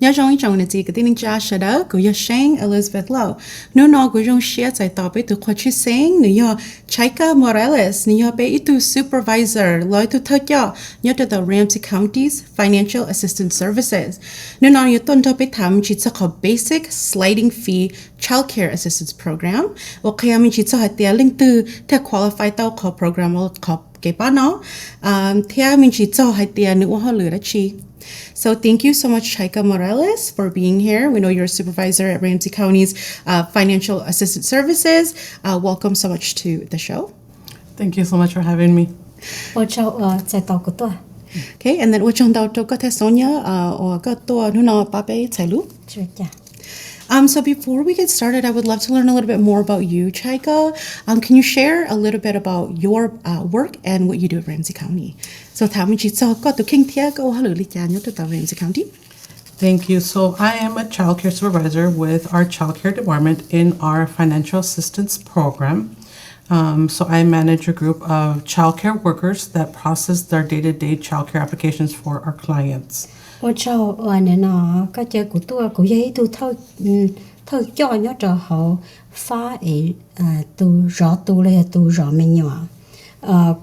nhớ trong trong này chỉ cái tin cha sẽ đó của yêu Shane Elizabeth Lowe nếu nó của trong share tại tàu bé từ khoa chuyên sinh nếu Chaika Morales nếu bé từ supervisor lối từ thợ cho nhớ từ Ramsey County's Financial Assistance Services nếu nó như tuần thợ bé tham chỉ cho có basic sliding fee child care assistance program và khi mình chỉ cho hạt tiền linh từ theo qualify tàu có program có cái bạn nó theo mình chỉ cho hạt tiền nữa họ lừa đó chi. So thank you so much, Chaika Morales, for being here. We know you're a supervisor at Ramsey County's Financial Assistance Services. Welcome so much to the show. Thank you so much for having me. Okay, and then what's on the Sonia or got to no pape tailu? So before we get started, I would love to learn a little bit more about you, Chaika. Can you share a little bit about your work and what you do at Ramsey County? So Ramsey County. Thank you. So I am a child care supervisor with our child care department in our financial assistance program. So I manage a group of child care workers that process their day-to-day child care applications for our clients. 我找完了呢，个这古多古也都偷教鸟着好发诶都绕都嘞都绕没鸟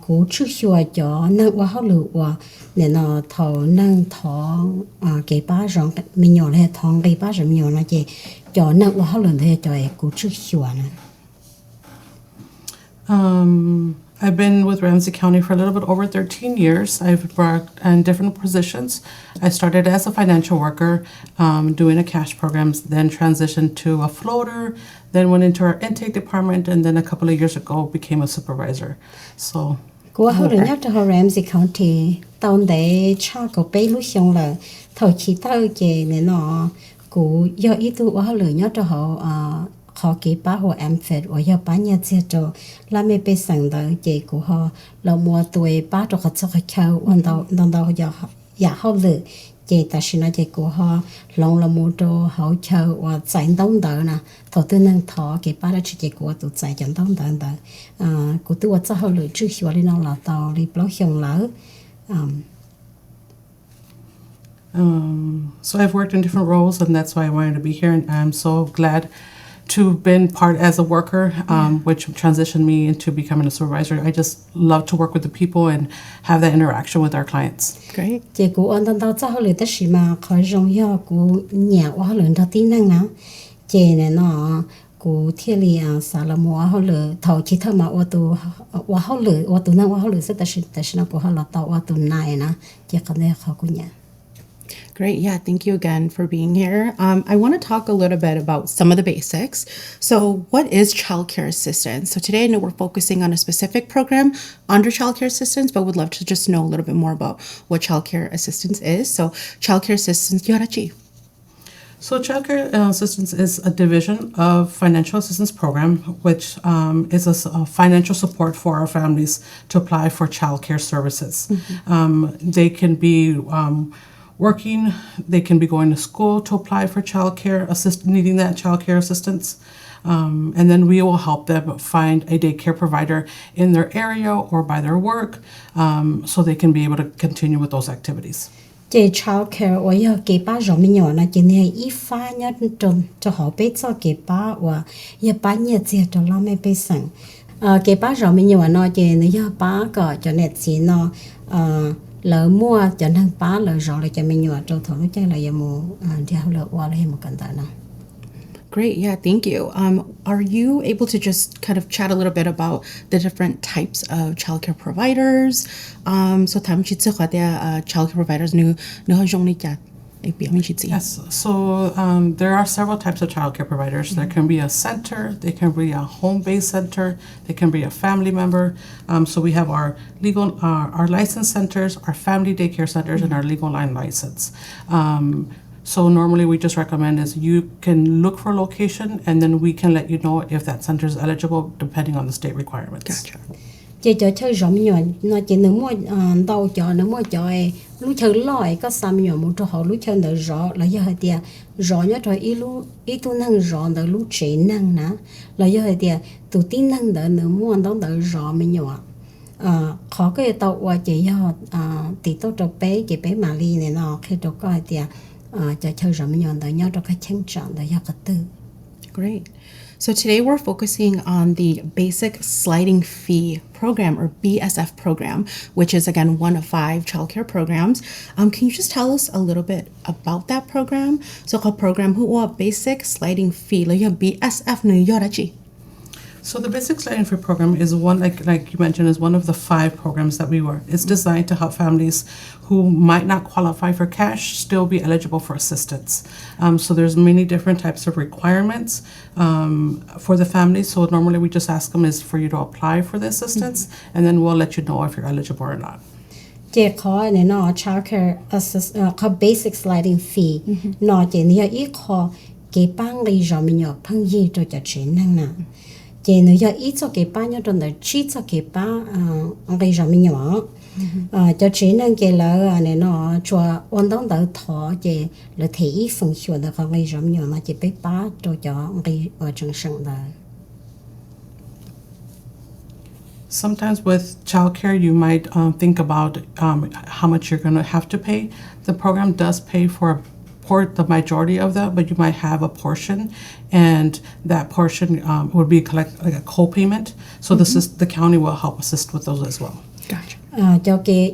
古出学着那我好路哇那呢头那头给巴上没鸟嘞头给巴上没鸟那这着那我好路嘞着古出学呢。I've been with Ramsey County for a little bit over 13 years. I've worked in different positions. I started as a financial worker, doing a cash programs, then transitioned to a floater, then went into our intake department, and then a couple of years ago became a supervisor. So. 我后来就和 Ramsey County 當地差個比率上了，頭期到嘅呢喏，古有一度我後來就和họ kỹ bá hồ em phết và giờ bá nhà chia cho làm mấy bé sang đó chị của họ là mua tuổi bá cho họ cho họ chơiวันđầu giờ họ lựa chị ta xin nói chị của họ lòng là mua cho họ chơi và chạy đông đó nè thọ tư năng thọ kỹ bá đó chị của tụi chạy chẳng đông đó của tụi cho họ lựa trước khi đi nó là tàu đi bao nhiêu lỡ. So I've worked in different roles, and that's why I wanted to be here, and I'm so glad to have been part as a worker, which transitioned me into becoming a supervisor. I just love to work with the people and have that interaction with our clients. Great. Chị cũng ổn định cho họ lựa tới gì mà khỏi rong hiệu của nhà họ lựa đầu tiên năng nào. Chị này nó của thiên lý xã là mua họ lựa thầu chỉ thầu mà họ lựa năng họ lựa sẽ tới nó của họ là tàu này nè. Chị có thể họ của nhà. Great. Yeah. Thank you again for being here. I want to talk a little bit about some of the basics. So what is childcare assistance? So today I know we're focusing on a specific program under childcare assistance, but would love to just know a little bit more about what childcare assistance is. So childcare assistance, Yorachi. So childcare assistance is a division of financial assistance program, which is a financial support for our families to apply for childcare services. Mm-hmm. They can be working, they can be going to school to apply for needing that childcare assistance. And then we will help them find a daycare provider in their area or by their work, so they can be able to continue with those activities. Chị childcare ở giờ cái ba rồi mình nhỏ là chị này ít pha nhá cho họ biết cho cái ba và giờ ba nhớ chị cho làm mấy bé sang cái ba rồi mình nhỏ nó chị này giờ ba có cho nên chị nó lỡ mua cho nên ba lỡ rồi là cho mình nhỏ cho thằng nó chơi là giờ mua thì họ lỡ qua lại một cần tờ nào. Great. Yeah, thank you. Are you able to just kind of chat a little bit about the different types of childcare providers? So tham chị sẽ có childcare providers nu hajong chat. Yes. So there are several types of childcare providers. There can be a center, they can be a home-based center, they can be a family member. So we have our our licensed centers, our family daycare centers, and our legal line license. So normally we just recommend is you can look for a location, and then we can let you know if that center is eligible depending on the state requirements. Gotcha. Chị cho chơi rộng nhỏ nó chỉ nếu mua đầu cho nếu mua cho lúc chơi lòi có xăm nhỏ một chỗ họ lúc chơi được rõ là do hai tia rõ nhớ rồi ít tu năng rõ được lúc chế năng nè là do hai tia tu tin năng được nếu mua đó được rõ mình nhỏ khó cái tàu qua chị do tỷ tố cho bé chị bé Mali này nó khi cho coi tia cho chơi rồi mình nhận được nhớ cho cái chân trạng để cho cái tư. Great. So today we're focusing on the Basic Sliding Fee Program, or BSF program, which is again one of 5 childcare programs. Can you just tell us a little bit about that program? So the program who are Basic Sliding Fee, like your BSF no yorachi. So the Basic Sliding Fee Program is one, like you mentioned, is one of the 5 programs that we work. It's designed to help families who might not qualify for cash still be eligible for assistance. So there's many different types of requirements for the family. So normally we just ask them is for you to apply for the assistance, and then we'll let you know if you're eligible or not. Chị có này nó childcare có basic sliding fee nó chị này ít có cái ban người rồi mình nhớ phăng gì cho chị năng nè chị này ít cho cái ban nhớ trong đó chỉ cho cái ban người rồi mình nhớ cho chị năng cái là này nó cho ổn định đầu thọ chị là thấy phần hiệu được người rồi mình nhớ nó chị bị bắt cho người ở trong sân đó. Sometimes with childcare, you might think about how much you're going to have to pay. The program does pay for the majority of that, but you might have a portion, and that portion would be like a co-payment. So the county will help assist with those as well. Gotcha.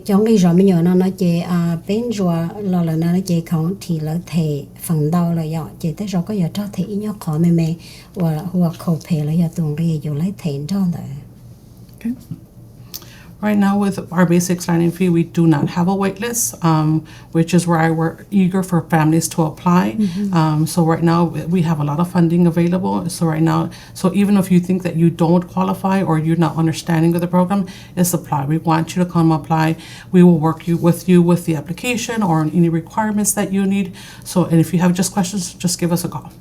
cho người rồi mình nhớ nó chị bên rồi là nó chị không thì là thể phần đầu là giờ chị tới rồi có giờ cho thể nhớ khó mẹ hoặc co-pay là giờ tuần rồi giờ lấy thể cho đấy. Okay. Right now, with our basic sliding fee, we do not have a wait list, which is why we're eager for families to apply. So right now, we have a lot of funding available. So right now, so even if you think that you don't qualify or you're not understanding of the program, it's apply. We want you to come apply. We will work with you with the application or any requirements that you need. So, and if you have just questions, just give us a call.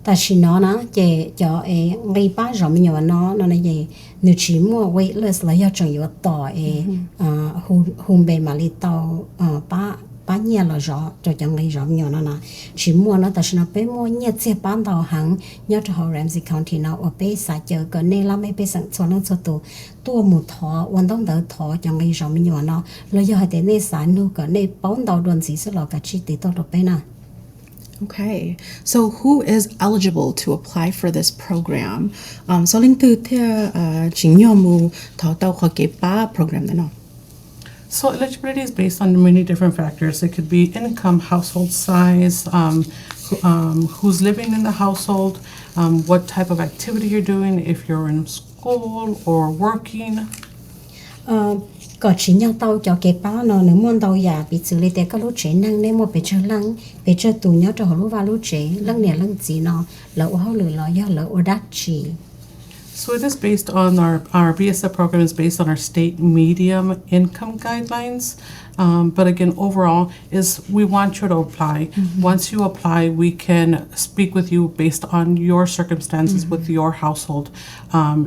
Ta chỉ nó chị cho người ba rồi mình nhớ nó là gì nếu chỉ mua waitlist là do chọn yếu tỏ hùng bề mà li tàu ba nhiều là rõ cho người rõ mình nhớ nó là chỉ mua nó ta chỉ nó bé mua nhiều chế ban đầu hàng nhớ cho họ Ramsey County nó ở bé xã chờ cái này là mấy bé sản xuất nó cho tua một thọ vận động đỡ thọ cho người rõ mình nhớ nó là do hai cái này sản nu cái này bán đầu đoàn gì sẽ là cái chi tiết đó bé na. Okay, so who is eligible to apply for this program? So linh từ theo chính nhau mu thọ tàu khó cái ba program đó. So eligibility is based on many different factors. It could be income, household size, who's living in the household, what type of activity you're doing, if you're in school or working. Có chỉ nhau tàu cho cái ba nó nếu muốn tàu giả bị xử lý để các lũ trẻ năng nên một bị chơi tù nhau cho họ lũ vào lũ trẻ lăng nè lăng gì nó lỡ họ lừa lo do lỡ ở đắt chỉ. So it is based on our BSF program is based on our state medium income guidelines. But again, overall, is we want you to apply. Once you apply, we can speak with you based on your circumstances with your household,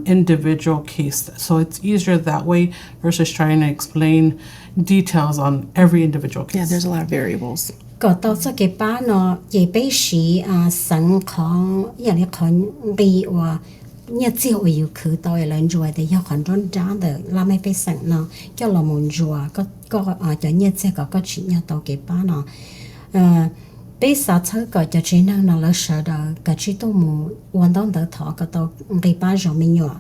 individual case. So it's easier that way versus trying to explain details on every individual case. Yeah, there's a lot of variables. Có tàu cho cái ba nó chỉ bé sĩ sẵn conอย่างนี้con bị và nhà chiều ở yêu khứ tàu lên rồi thì do con run ra được làm mấy bé sẵn nó cho là muốn rồi có cho nhà chiều có chỉ nhà tàu cái ba nó bé xã chơi có cho chị năng nó là sợ đó cái chị tôi muốn vận động đỡ thọ cái tàu cái ba rồi mình nhỏ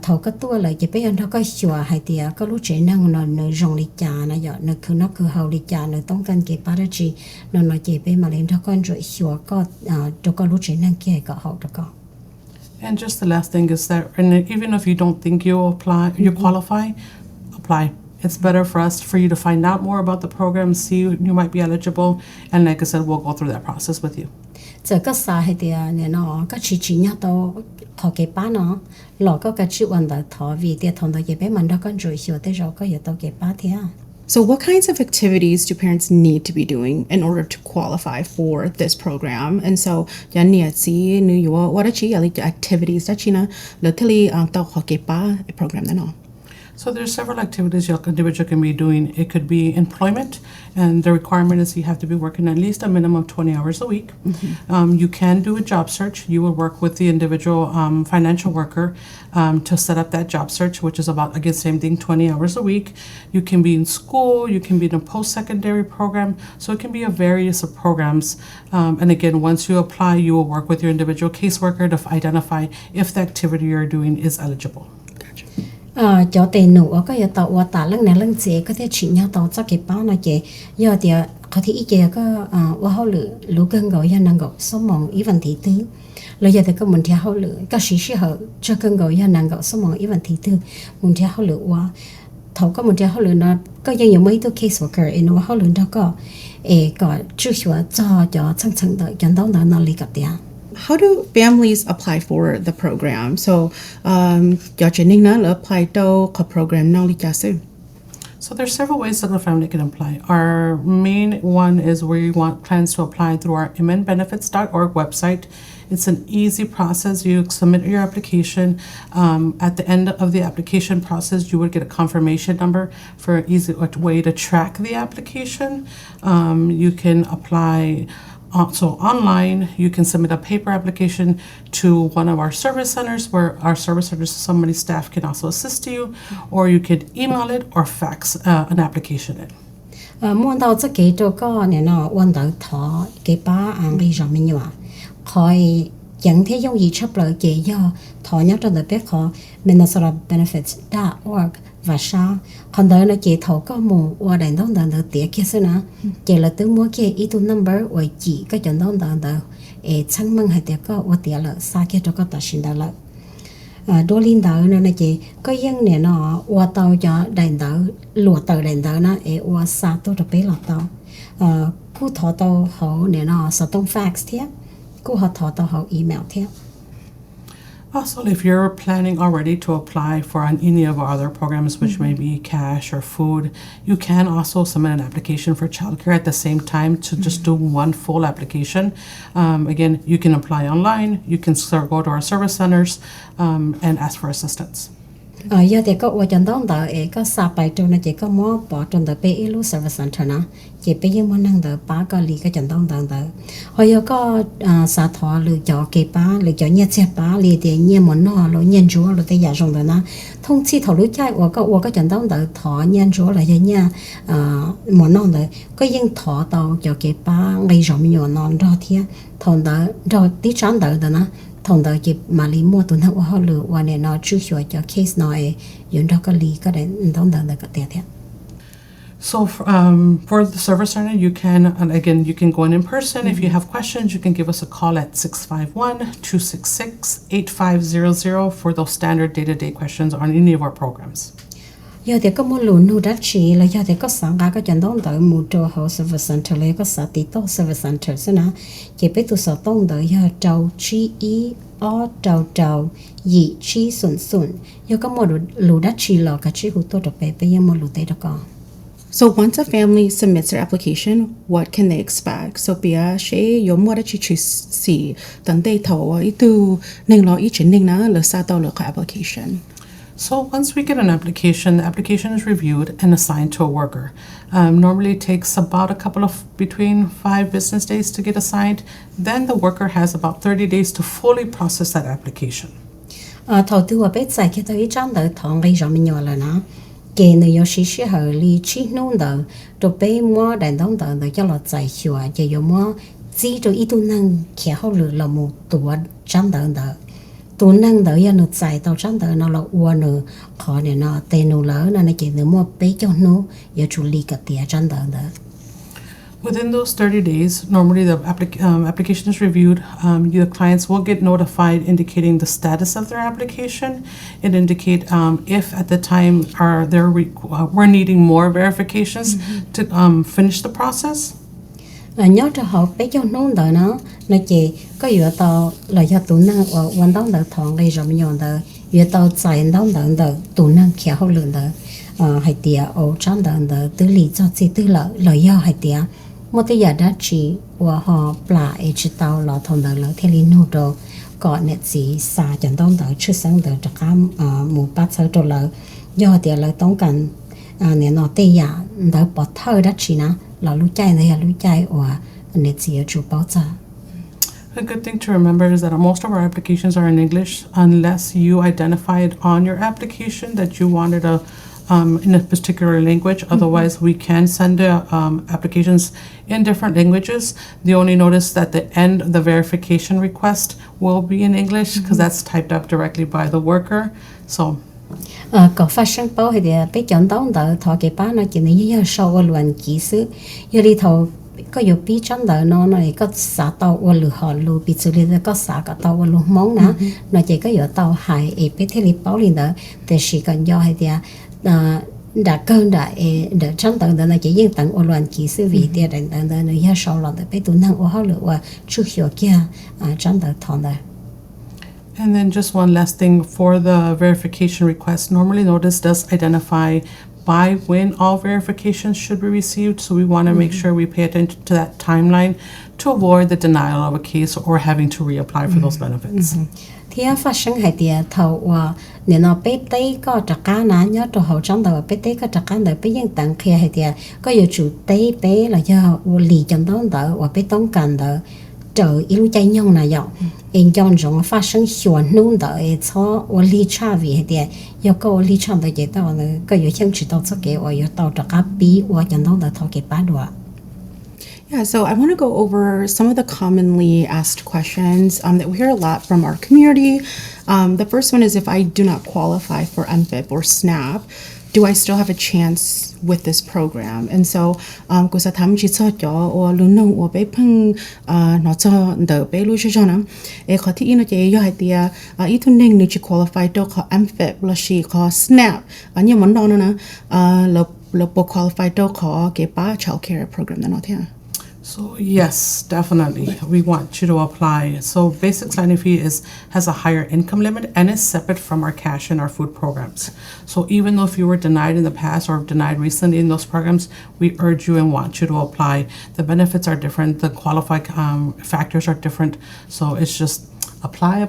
thầu cái tua lại chỉ biết nó có sửa hay thì có lúc trẻ năng nó rong đi chả nó giờ nó cứ hậu đi chả nóต้องการcái ba đó chị nó chỉ biết mà lên nó con rồi sửa có cho có lúc trẻ năng kia có hậu đó có. And just the last thing is that, and even if you don't think you qualify, apply. It's better for you to find out more about the program, see you might be eligible, and like I said, we'll go through that process with you. Giờ cái xã hay thì nó cái chỉ nhớ tao thọ cái ba nó lọ cái chỉ vấn đề thọ vì thì thằng đó chỉ biết mình đó con rồi sửa tới rồi có giờ tao cái ba thế à. So what kinds of activities do parents need to be doing in order to qualify for this program? And so, Yanniatsi, New York, what are the activities that China literally tao khó cái ba program đó. So there's several activities your individual can be doing. It could be employment, and the requirement is you have to be working at least a minimum of 20 hours a week. You can do a job search. You will work with the individual financial worker to set up that job search, which is about, again, same thing, 20 hours a week. You can be in school. You can be in a post-secondary program. So it can be a various of programs. And again, once you apply, you will work with your individual caseworker to identify if the activity you're doing is eligible. Cho tiền nụ ở cái tàu qua tả lăng này lăng chế có thể chỉ nhau tàu cho cái bao nó chế do thì có thể chế có qua hậu lửa lũ cơn gọi cho năng gọi số mong ý văn thị tư rồi giờ thì có mình theo hậu lửa có sĩ hậu cho cơn gọi cho năng gọi số mong ý văn thị tư mình theo hậu lửa qua thầu có mình theo hậu lửa nó có dân nhiều mấy tôi case worker nó hậu lửa đó có có chưa sửa cho chân chân đợi chân đó nó lý gặp tiền. How do families apply for the program? So, your training na le apply to the program na li jasu. So there's several ways that the family can apply. Our main one is where you want plans to apply through our mnbenefits.org website. It's an easy process. You submit your application. At the end of the application process, you would get a confirmation number for an easy way to track the application. You can apply also online. You can submit a paper application to one of our service centers, where our service centers, somebody staff can also assist you, or you could email it or fax an application in. Muốn đầu cho cái chỗ có này nó quan đầu thọ cái ba ăn bây giờ mình nhớ khỏi chẳng thế giống gì chấp lợi chỉ do thọ nhớ trong đời biết họ Minnesota-benefits.org và sao còn đợi nó chỉ thọ có mù qua đèn đón đợi tiệt kia xí nữa chỉ là từ mua kia ít tu number và chỉ cái chọn đón đợi chẳng mừng hay tiệt có qua tiệt là xa kia cho có tài sinh đó là đôi linh đợi nữa là chỉ có dân này nó qua tàu cho đèn đợi lùa tàu đèn đợi nó qua xa tôi được biết là tàu cú thọ tàu họ này nó sẽ tông fax thế cú họ thọ tàu họ email thế. Also, if you're planning already to apply for any of our other programs, which may be cash or food, you can also submit an application for childcare at the same time to just do one full application. Again, you can apply online, you can go to our service centers and ask for assistance. Giờ thì có qua chân đó đợi có xa bài trong nó chỉ có mua bỏ trong đợi bé ilu service center nó chỉ bây giờ muốn năng đợi ba cái lì cái chân đó đợi hồi giờ có xa thọ lựa chọn cái ba lựa chọn nhẹ xe ba lì thì nhẹ món nọ rồi nhẹ chúa rồi thì giả dùng đợi nó thông chi thọ lựa chạy qua cái chân đó đợi thọ nhẹ chúa là nhẹ nhẹ món nọ đợi có những thọ tàu cho cái ba lấy rộng nhiều non rồi thì thằng đợi rồi tí chán đợi nó thông đạo chỉ mà lý mua tuần hậu họ lựa và này nó chú cho case nói những đó có lý có đến thông đạo cái tiền thế. So for the service center, you can, and again, you can go in person. If you have questions, you can give us a call at 651-266-8500 for those standard day-to-day questions on any of our programs. Giờ thì có một lượng nô đắt chỉ là giờ thì có sáng cả cái trận đông đợi một chỗ hậu service center lấy có sáu tỷ to service center xí na chỉ biết tụi sáu đông đợi giờ trâu chi ý ở trâu gì chi sụn giờ có một lượng đắt chỉ là cái chi hụt tôi được bây giờ một lượng tệ đó có. So once a family submits their application, what can they expect? So bia she yo mo da chi chi si tận đây thầu ít tu nên lo ít chuyện nên na le sa tao le cái application. So once we get an application, the application is reviewed and assigned to a worker. Normally it takes about a couple of between 5 business days to get assigned. Then the worker has about 30 days to fully process that application. Thầu tư ở bên sai cái tôi trang đợi thằng gây ra mình nhỏ là nó kể nơi yo xí hở li chi nôn đợi rồi bé mua đèn đóng đợi cho là giải chùa chỉ yo mua chỉ rồi ít tu năng kia hậu lửa là một tuổi trang đợi tu năng đợi ya nụt giải tàu trang đợi nó là uo nữa khó này nó tên nó lỡ nó chỉ nữa mua bé cho nó yo chủ lý cái tiền trang đợi. Within those 30 days, normally the application is reviewed. The clients will get notified indicating the status of their application. It indicate if at the time we're needing more verifications to finish the process. Nhớ cho họ bé cho nó đợi nó chỉ có vừa tàu là do tụ năng ở quan đông đợi thằng gây ra mình nhọn đợi vừa tàu giải đông đợi tụ năng kia hậu lượng đợi hay tiệt ở trong đợi tư lý cho chỉ tư lợi do hay tiệt một cái giờ đã chỉ và họ là chỉ tàu là thằng đợi là theo lý nô đồ còn nét gì xa chẳng đông đợi chưa sáng đợi cho cam một bát sợi đồ lợi do thì là tông cần nè nó tây ya đỡ bỏ thơ đó chỉ na là lúc chạy này là lúc chạy và nè chỉ chủ bảo trợ. A good thing to remember is that most of our applications are in English unless you identified on your application that you wanted in a particular language. Otherwise, we can send applications in different languages. The only notice that the end of the verification request will be in English because that's typed up directly by the worker. So Có phát sinh bao thì bây chọn đón đỡ thọ cái ba nó chỉ nên như sau ở luận kỹ sư, như đi thầu có nhiều bị chọn đỡ nó có xả tàu ở lửa họ lửa bị xử lý có xả cả tàu ở lửa món nè, nó chỉ có nhiều tàu hải ở bên thế li bảo liền đỡ, để chỉ cần do hay thì đã cơn đã để chọn đỡ nó chỉ riêng tặng ở luận kỹ sư vì để đỡ nó như sau là để bây tụi năng ở họ lửa và trước hiểu kia chọn đỡ thọ đỡ. And then just one last thing for the verification request. Normally notice does identify by when all verifications should be received. So we want to make sure we pay attention to that timeline to avoid the denial of a case or having to reapply for those benefits. Thì phát sinh hay thì thầu và nếu nó bé tây có trắc cá ná nhớ cho hậu trong đầu bé tây có trắc cá đỡ bé dân tặng kia hay thì có nhiều chủ tây bé là do lì trong đó đỡ và bé tông cần đỡ trở yêu chạy nhung là dọc em chọn giống phát sinh chuẩn nung đợi cho ở lý cha vì hệ địa yêu cầu lý cha đợi chế tạo nữa có nhiều chương trình tạo cho cái ở yêu tạo cho các bí ở trong đó đợi thao cái bát đũa. Yeah, so I want to go over some of the commonly asked questions that we hear a lot from our community. The first one is, if I do not qualify for MFIP or SNAP, do I still have a chance with this program? And so, cô sẽ thăm chị cho cho luôn nông ở bên phăng nó cho đỡ bên lúc cho nó, có thể nó chỉ yêu hay tia, ít thôi nên nếu chị qualify đâu có MFIP là chị có SNAP, nhưng món đó nữa, là bộ qualify đâu có cái ba child care program đó nó thế. So yes, definitely, we want you to apply. So basic sign-in fee has a higher income limit and is separate from our cash and our food programs. So even though if you were denied in the past or denied recently in those programs, we urge you and want you to apply. The benefits are different, the qualifying factors are different. So it's just apply.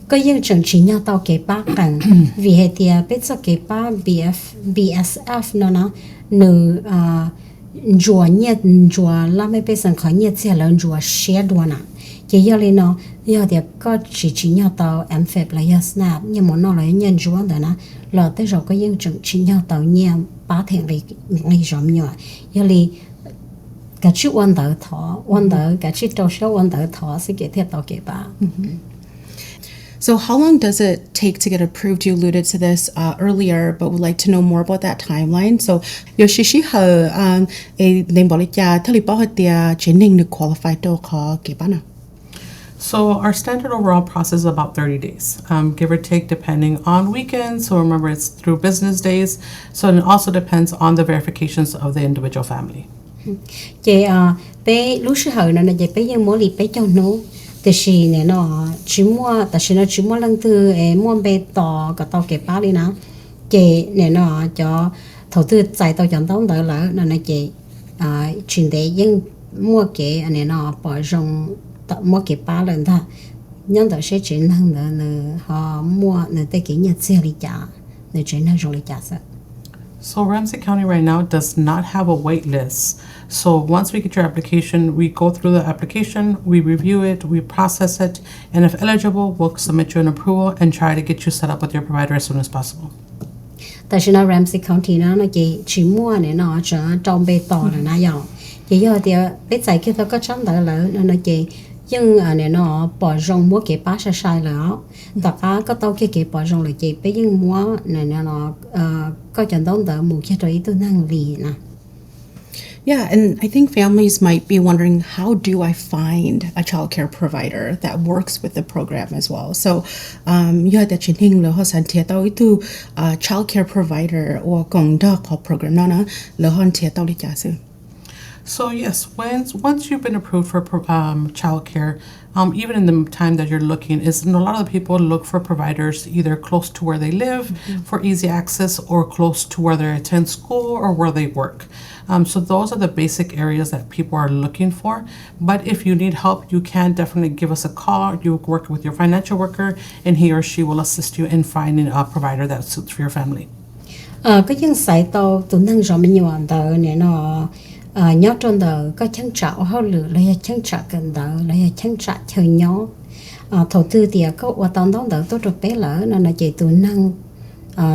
Có những chương trình nhau tàu cái ba cần vì hệ thì biết cho cái ba BSF nó nữ chùa nhiệt chùa làm mấy bây giờ khỏi nhiệt sẽ là chùa share đua nè chỉ do lên nó do thì có chỉ nhau tàu MFIP là do SNAP nhưng mà nó là nhân chùa đó nè là tới rồi có những chương trình nhau tàu nhiều ba thằng này rộng nhỏ do lên cái chữ quan đỡ thọ quan đỡ cái chữ trâu số quan đỡ thọ sẽ get theo tàu cái ba. So how long does it take to get approved? You alluded to this earlier, but would like to know more about that timeline. So, Yoshishi ha name bolitya thali bahatia chening to qualify to ka kebana. So our standard overall process is about 30 days, give or take, depending on weekends. So remember, it's through business days. So it also depends on the verifications of the individual family. Chị bé lúc sau hồi nó chị béยังmua lì bé cho nó thì xí này nó chỉ mua tại xí nó chỉ mua lần thứ mua bé tàu cái tàu cái ba đi nào chị này nó cho đầu tư chạy tàu chọn tàu đỡ lỡ nó chị chuyển để nhưng mua cái này nó bỏ rong mua cái ba lần thôi nhưng đó sẽ chuyển hơn nữa họ mua nữa tới cái nhà xe đi trả nữa chuyển hơn rồi đi trả sao. So Ramsey County right now does not have a wait list. So once we get your application, we go through the application, we review it, we process it, and if eligible, we'll submit you an approval and try to get you set up with your provider as soon as possible. Tại sao nó Ramsey County nó chỉ mua này nó cho trong bê tàu là nó giàu. Chỉ do thì biết giải kia thôi có chắn đỡ lỡ nó chị nhưng này nó bỏ rong mua cái bá sai lỡ. Tất cả có tàu cái bỏ rong là chị bây giờ mua này nó có chọn đón đỡ một cái rồi tôi năng lì nè. Yeah, and I think families might be wondering, how do I find a child care provider that works with the program as well? So, you had that training lo hosan tia tao itu child care provider or gong da ko program na lo hon tia tao li ja su. So yes, once you've been approved for childcare, even in the time that you're looking, a lot of the people look for providers either close to where they live for easy access, or close to where they attend school or where they work. So those are the basic areas that people are looking for. But if you need help, you can definitely give us a call. You work with your financial worker, and he or she will assist you in finding a provider that suits for your family. Có những sai tàu tụi nâng rõ mình nhọn tàu này nó nhớ trong tàu có chân trạo họ lựa lấy chân trạo gần tàu lấy chân trạo chơi nhó thầu tư thì có ở tàu đó tàu tôi được bé lỡ nó là chỉ tụi nâng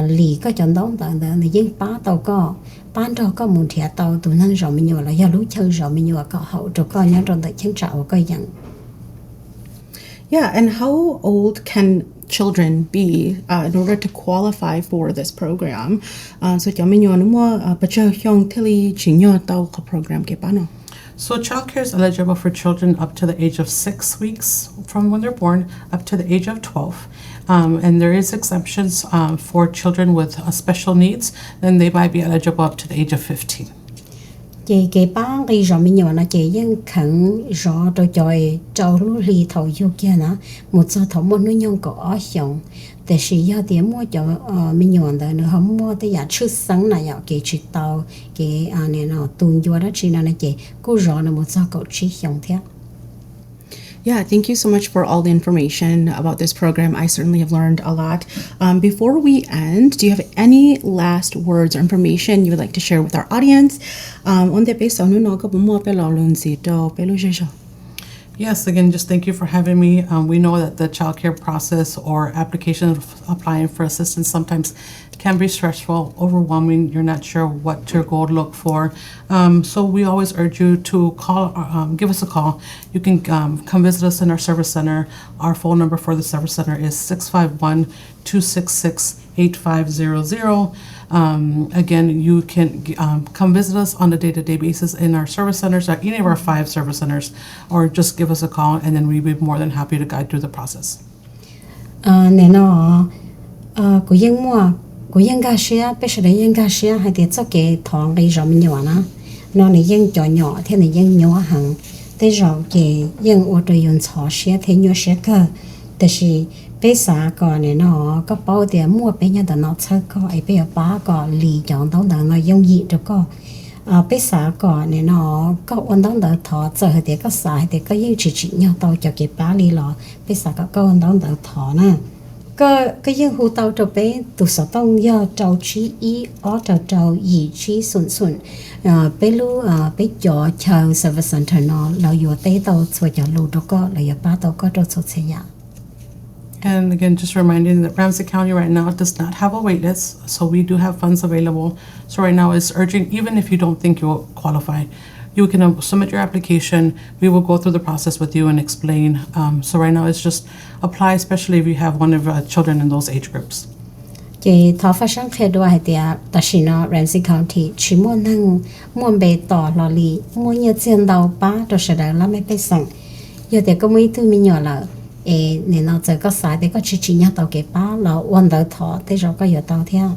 lì có chọn đó tàu tàu thì dân bá tàu có bán đó có một thẻ tàu tụi nâng rõ mình nhọn là do lũ chơi rõ mình nhọn có hậu rồi có nhớ trong tàu chân trạo có nhận. Yeah, and how old can children be in order to qualify for this program? So cho mình nhớ mua bây giờ형 틀이 중요 tàu cái program cái bao nào? So childcare is eligible for children up to the age of 6 weeks from when they're born up to the age of 12. And there is exemptions for children with special needs, and they might be eligible up to the age of 15. Chị cái ba cái rõ mình nhớ là chị dân khẩn rõ rồi trời trâu lúa lì thầu vô kia nè một số thầu một núi nhông có ở xongแต่是要点mua cho mình nhớ là nó không mua tới giờ trước sáng này giờ cái chỉ tàu cái này nó tuần vô đó chỉ là chị cô rõ là một số cậu chỉ xong thế. Yeah, thank you so much for all the information about this program. I certainly have learned a lot. Before we end, do you have any last words or information you would like to share with our audience? Yes, again, just thank you for having me. We know that the childcare process or application of applying for assistance sometimes can be stressful, overwhelming. You're not sure what to go look for. So we always urge you to call, give us a call. You can come visit us in our service center. Our phone number for the service center is 651-266-8500. Again, you can come visit us on a day-to-day basis in our service centers at any of our 5 service centers, or just give us a call, and then we'd be more than happy to guide through the process. Của dân ga xe, bây giờ dân ga xe hay thì cho cái thằng cái rõ mình nhỏ nó này dân nhỏ nhỏ thế này dân nhỏ hàng, thế rồi cái dân ô tô dùng chó xe thế nhỏ xe cơ,แต่是bây giờ cái này nó có bao tiền mua bây giờ nó chơi có, ấy bây giờ ba cái lì chọn đó nó dùng gì được có, bây giờ cái này nó có ổn đó đỡ thọ, giờ thì có xài thì có những chỉ nhau tao cho cái ba lì lọ, bây giờ có ổn đó đỡ thọ nè. Cái dân hữu tàu cho bé tụ sở tông do trâu trí ý ở trâu ý trí xuân bé lu bé cho chờ service center nó là do tế tàu cho cho lu đó có là do ba tàu có cho xe ya. And again, just reminding that Ramsey County right now does not have a wait list, so we do have funds available. So right now it's urgent, even if you don't think you will qualify, you can submit your application. We will go through the process with you and explain. So right now it's just apply, especially if you have one of children in those age groups. Chị thọ phát sáng khai đua hay tiệt, ta chỉ nó Ramsey County chỉ muốn năng muốn bề tỏ lò lì muốn nhớ tiền đầu ba rồi sẽ đợi làm mấy bề sang. Giờ thì có mấy thứ mình nhỏ là nên nó giờ có sai thì có chỉ nhớ tàu cái ba là quan đầu thọ thì rồi có giờ tàu theo.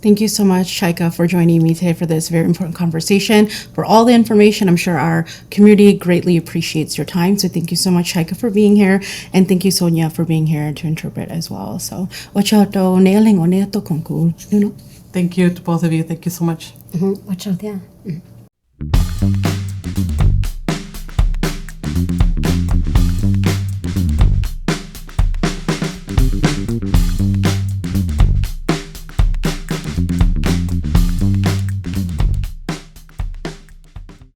Thank you so much, Shaika, for joining me today for this very important conversation. For all the information, I'm sure our community greatly appreciates your time. So thank you so much, Shaika, for being here. And thank you, Sonia, for being here to interpret as well. So, Thank you to both of you. Thank you so much. Watch out there.